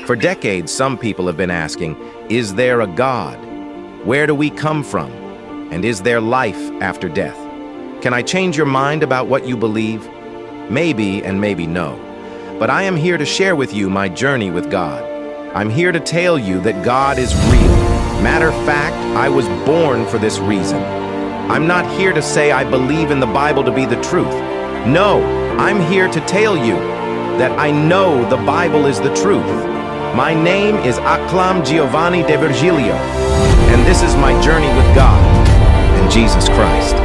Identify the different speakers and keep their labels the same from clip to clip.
Speaker 1: For decades, some people have been asking, is there a God? Where do we come from? And is there life after death? Can I change your mind about what you believe? Maybe and maybe no. But I am here to share with you my journey with God. I'm here to tell you that God is real. Matter of fact, I was born for this reason. I'm not here to say I believe in the Bible to be the truth. No, I'm here to tell you that I know the Bible is the truth. My name is Acclam Giovanni de Virgilio, and this is my journey with God and Jesus Christ.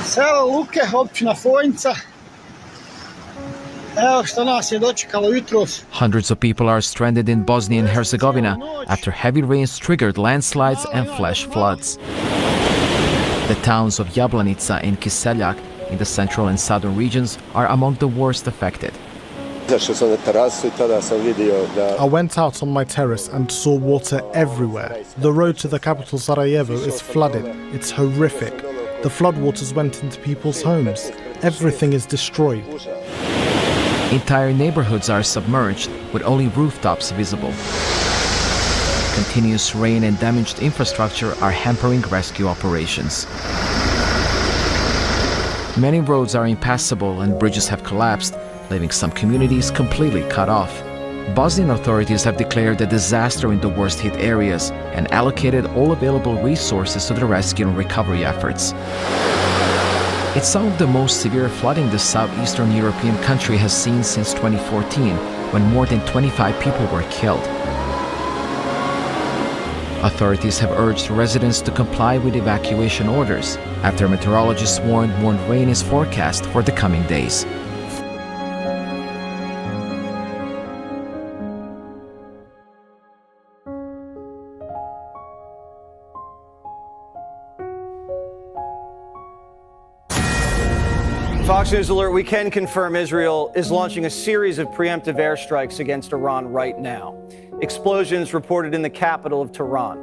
Speaker 2: Selo Luke, općina Fojnica. Evo što nas je dočekalo jutros.
Speaker 3: Hundreds of people are stranded in Bosnia and Herzegovina after heavy rains triggered landslides and flash floods. The towns of Jablanica and Kiseljak in the central and southern regions are among the worst affected.
Speaker 4: I went out on my terrace and saw water everywhere. The road to the capital Sarajevo is flooded. It's horrific. The floodwaters went into people's homes. Everything is destroyed.
Speaker 3: Entire neighborhoods are submerged, with only rooftops visible. Continuous rain and damaged infrastructure are hampering rescue operations. Many roads are impassable and bridges have collapsed, leaving some communities completely cut off. Bosnian authorities have declared a disaster in the worst-hit areas and allocated all available resources to the rescue and recovery efforts. It's some of the most severe flooding the southeastern European country has seen since 2014, when more than 25 people were killed. Authorities have urged residents to comply with evacuation orders after meteorologists warned more rain is forecast for the coming days.
Speaker 5: Fox News Alert, we can confirm Israel is launching a series of preemptive airstrikes against Iran right now. Explosions reported in the capital of Tehran.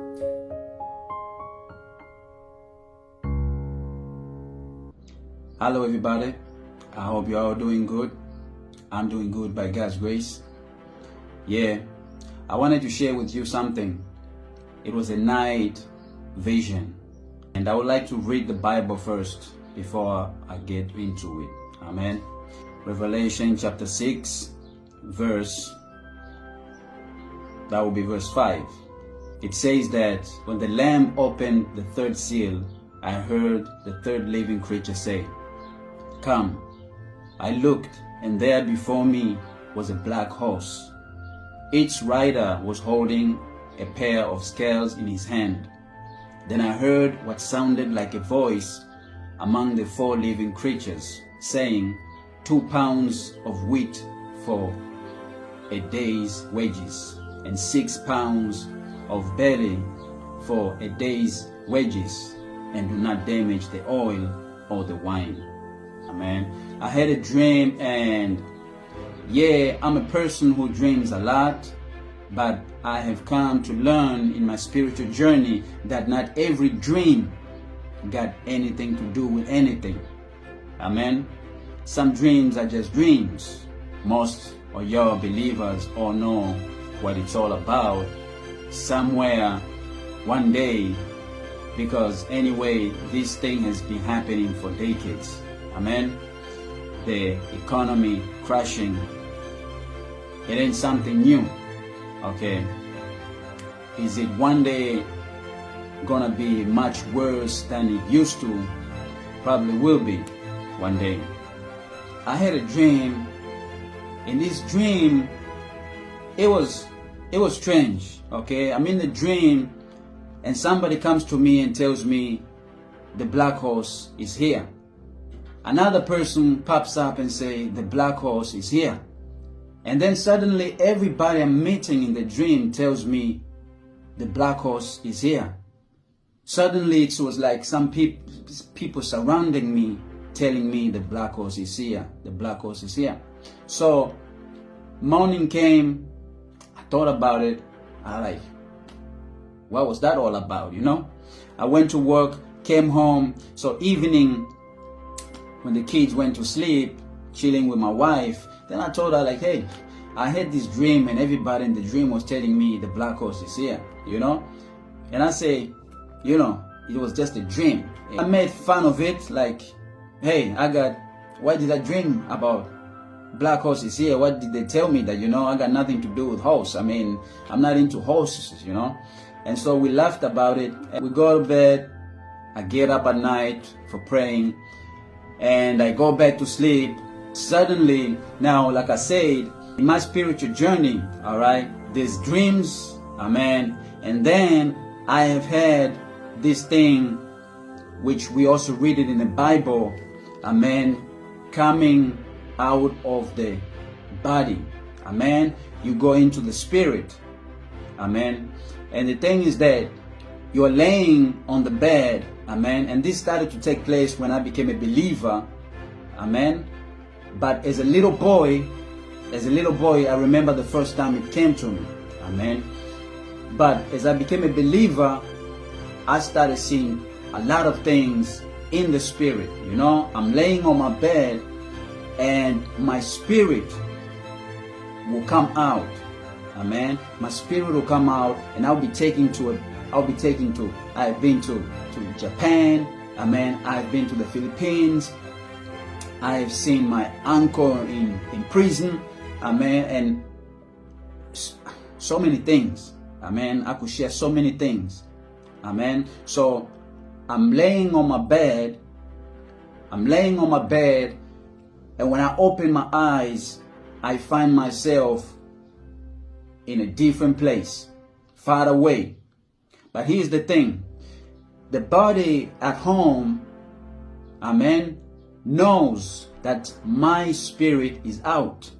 Speaker 6: Hello everybody, I hope you're all doing good. I'm doing good by God's grace. Yeah, I wanted to share with you something. It was a night vision, and I would like to read the Bible first before I get into it. Amen. Revelation chapter 6, that will be verse 5. It says that when the Lamb opened the third seal, I heard the third living creature say, "Come." I looked, and there before me was a black horse. Its rider was holding a pair of scales in his hand. Then I heard what sounded like a voice among the four living creatures, saying, 2 pounds of wheat for a day's wages, and 6 pounds of barley for a day's wages, and do not damage the oil or the wine. Amen. I had a dream, and yeah, I'm a person who dreams a lot, but I have come to learn in my spiritual journey that not every dream got anything to do with anything. Amen. Some dreams are just dreams. Most of your believers all know what it's all about somewhere, one day, because anyway, this thing has been happening for decades. Amen. The economy crashing, it ain't something new. Okay, is it one day gonna be much worse than it used to? Probably will be one day. I had a dream. In this dream, it was it was strange, okay? I'm in the dream and somebody comes to me and tells me the black horse is here. Another person pops up and say the black horse is here. And then suddenly everybody I'm meeting in the dream tells me the black horse is here. Suddenly it was like some people surrounding me telling me the black horse is here, the black horse is here. So morning came, I thought about it, I like, what was that all about, you know? I went to work, came home, so evening when the kids went to sleep, chilling with my wife, then I told her like, hey, I had this dream and everybody in the dream was telling me the black horse is here, you know? And I say, you know, it was just a dream. I made fun of it like, hey, why did I dream about black horse is here? What did they tell me that, you know, I got nothing to do with horse. I mean, I'm not into horses, you know? And so we laughed about it. And we go to bed. I get up at night for praying and I go back to sleep. Suddenly, now, like I said, in my spiritual journey, all right, there's dreams, amen. And then I have had this thing, which we also read it in the Bible, amen, coming out of the body, amen. You go into the spirit, amen. And the thing is that you're laying on the bed, amen. And this started to take place when I became a believer, amen. But as a little boy, I remember the first time it came to me, amen. But as I became a believer, I started seeing a lot of things in the spirit, you know. I'm laying on my bed and my spirit will come out, amen. My spirit will come out and I've been to Japan, amen. I've been to the Philippines. I've seen my uncle in prison, amen, and so many things, amen. I could share so many things, amen. So I'm laying on my bed, and when I open my eyes, I find myself in a different place, far away. But here's the thing, the body at home, amen, knows that my spirit is out.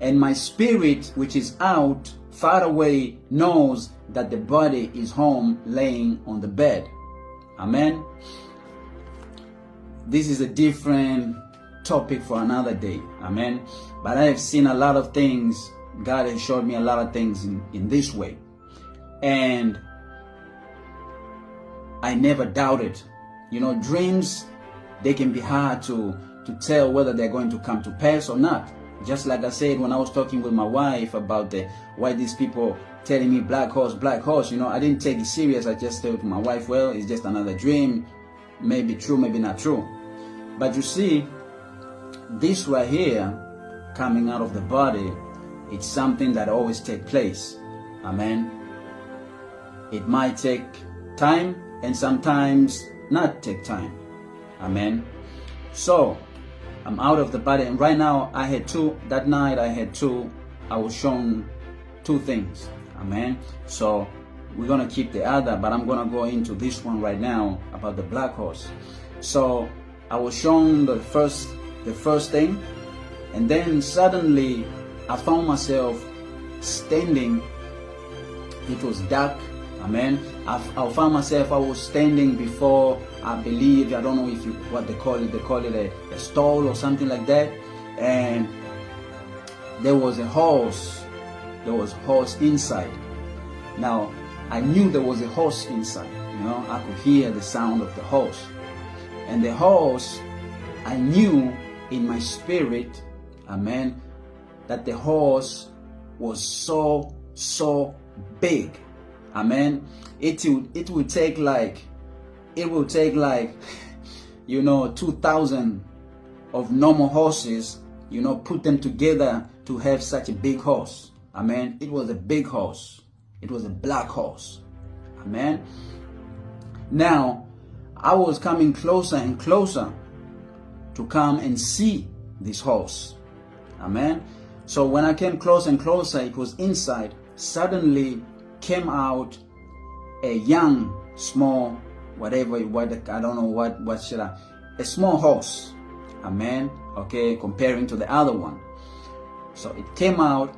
Speaker 6: And my spirit, which is out, far away, knows that the body is home laying on the bed. Amen. This is a different topic for another day. Amen. But I have seen a lot of things. God has showed me a lot of things in this way. And I never doubted. You know, dreams, they can be hard to tell whether they're going to come to pass or not. Just like I said when I was talking with my wife about why these people telling me black horse, you know, I didn't take it serious. I just told my wife, well, it's just another dream. Maybe true, maybe not true. But you see, this right here, coming out of the body, it's something that always takes place. Amen. It might take time and sometimes not take time. Amen. So I'm out of the body, and right now I had two. That night I had two. I was shown two things. Amen. So we're gonna keep the other, but I'm gonna go into this one right now about the black horse. So I was shown the first thing, and then suddenly I found myself standing. It was dark. Amen. I found myself, I was standing before, I believe, I don't know what they call it a stall or something like that. And there was a horse inside. Now, I knew there was a horse inside, you know, I could hear the sound of the horse. And the horse, I knew in my spirit, amen, that the horse was so big. Amen. It will take like, you know, 2,000 of normal horses, you know, put them together to have such a big horse. Amen. It was a big horse. It was a black horse. Amen. Now, I was coming closer and closer to come and see this horse. Amen. So when I came closer and closer, it was inside. suddenly came out a young, small, whatever, what I don't know what should I, a small horse. Amen. Okay, comparing to the other one. So it came out,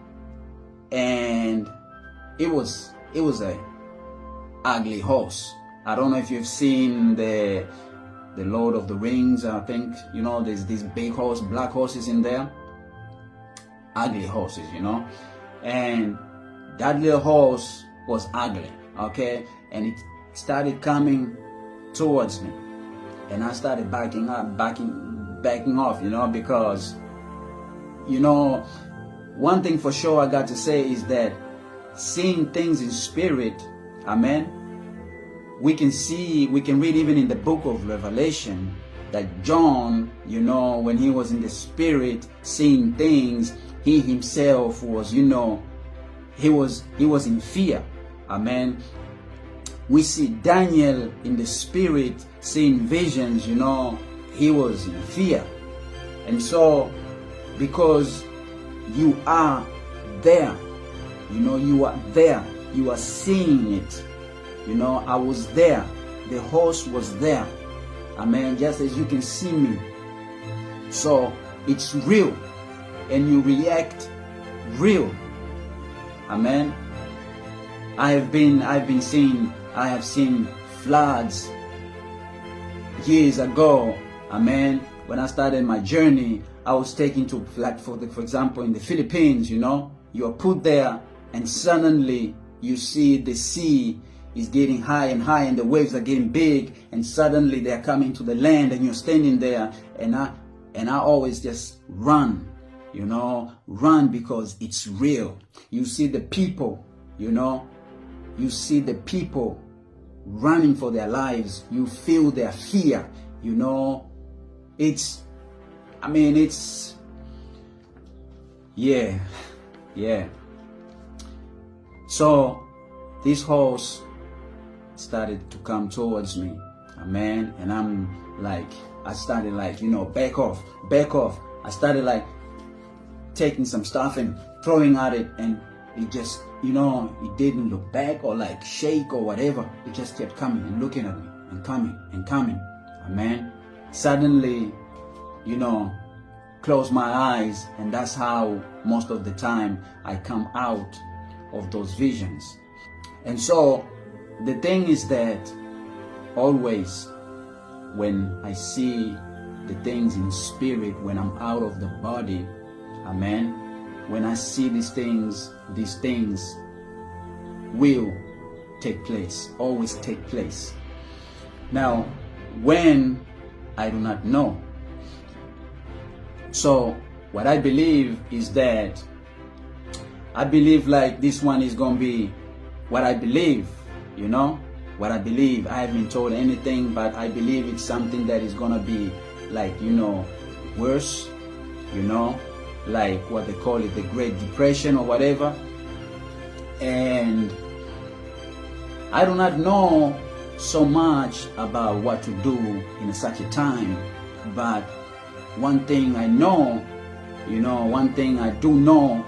Speaker 6: and it was a ugly horse. I don't know if you've seen the Lord of the Rings. I think, you know, there's these big horse, black horses in there, ugly horses, you know. And that little horse was ugly, okay, and it started coming towards me, and I started backing off, you know, because, you know, one thing for sure I got to say is that seeing things in spirit, amen, we can read even in the book of Revelation that John, you know, when he was in the spirit seeing things, he himself was, you know, he was in fear. Amen. We see Daniel in the spirit seeing visions, you know, he was in fear. And so, because you are there, you know, you are there, you are seeing it. You know, I was there. The horse was there. Amen. Just as you can see me. So it's real, and you react real. Amen. I have seen floods years ago. Amen. When I started my journey, I was taken to, like, for example, in the Philippines, you know, you are put there, and suddenly you see the sea is getting high and high, and the waves are getting big, and suddenly they're coming to the land, and you're standing there, and I always just run, you know, run, because it's real. You see the people, you know, you see the people running for their lives. You feel their fear, you know. It's yeah. So this horse started to come towards me, amen, and I started like, you know, back off. I started like taking some stuff and throwing at it, and it just, you know, it didn't look back or like shake or whatever. It just kept coming and looking at me and coming, amen. Suddenly, you know, close my eyes, and that's how most of the time I come out of those visions. And so the thing is that always when I see the things in spirit, when I'm out of the body, amen, when I see these things will take place, always take place. Now, when I do not know. So what I believe is that I believe like this one is going to be what I believe, you know, what I believe. I haven't told anything, but I believe it's something that is going to be like, you know, worse, you know, like what they call it, the Great Depression or whatever. And I do not know so much about what to do in such a time, but one thing I know, you know, one thing I do know,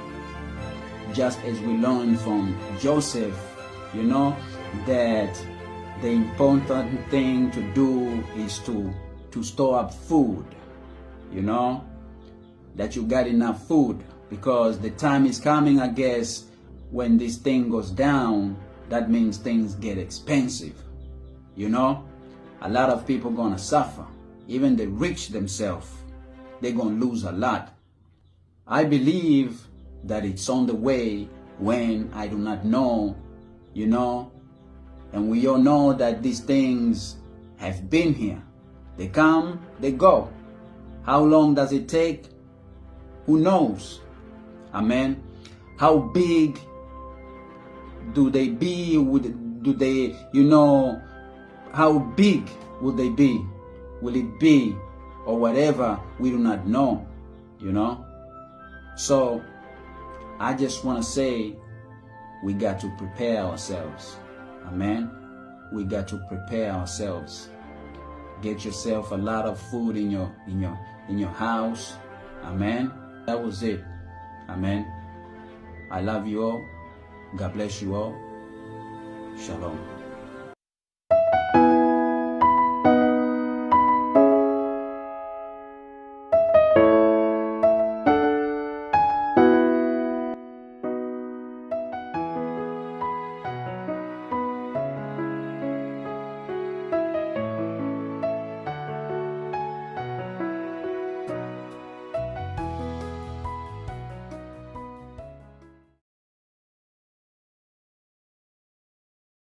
Speaker 6: just as we learned from Joseph, you know, that the important thing to do is to store up food, you know, that you got enough food, because the time is coming, I guess, when this thing goes down, that means things get expensive, you know. A lot of people gonna suffer. Even the rich themselves, they're gonna lose a lot. I believe that it's on the way when I do not know, you know, and we all know that these things have been here. They come, they go. How long does it take? Who knows? Amen. How big do they be? Do they, you know, how big will they be? Will it be or whatever? We do not know, you know. So I just want to say we got to prepare ourselves. Amen. We got to prepare ourselves. Get yourself a lot of food in your house. Amen. That was it. Amen. I love you all. God bless you all. Shalom.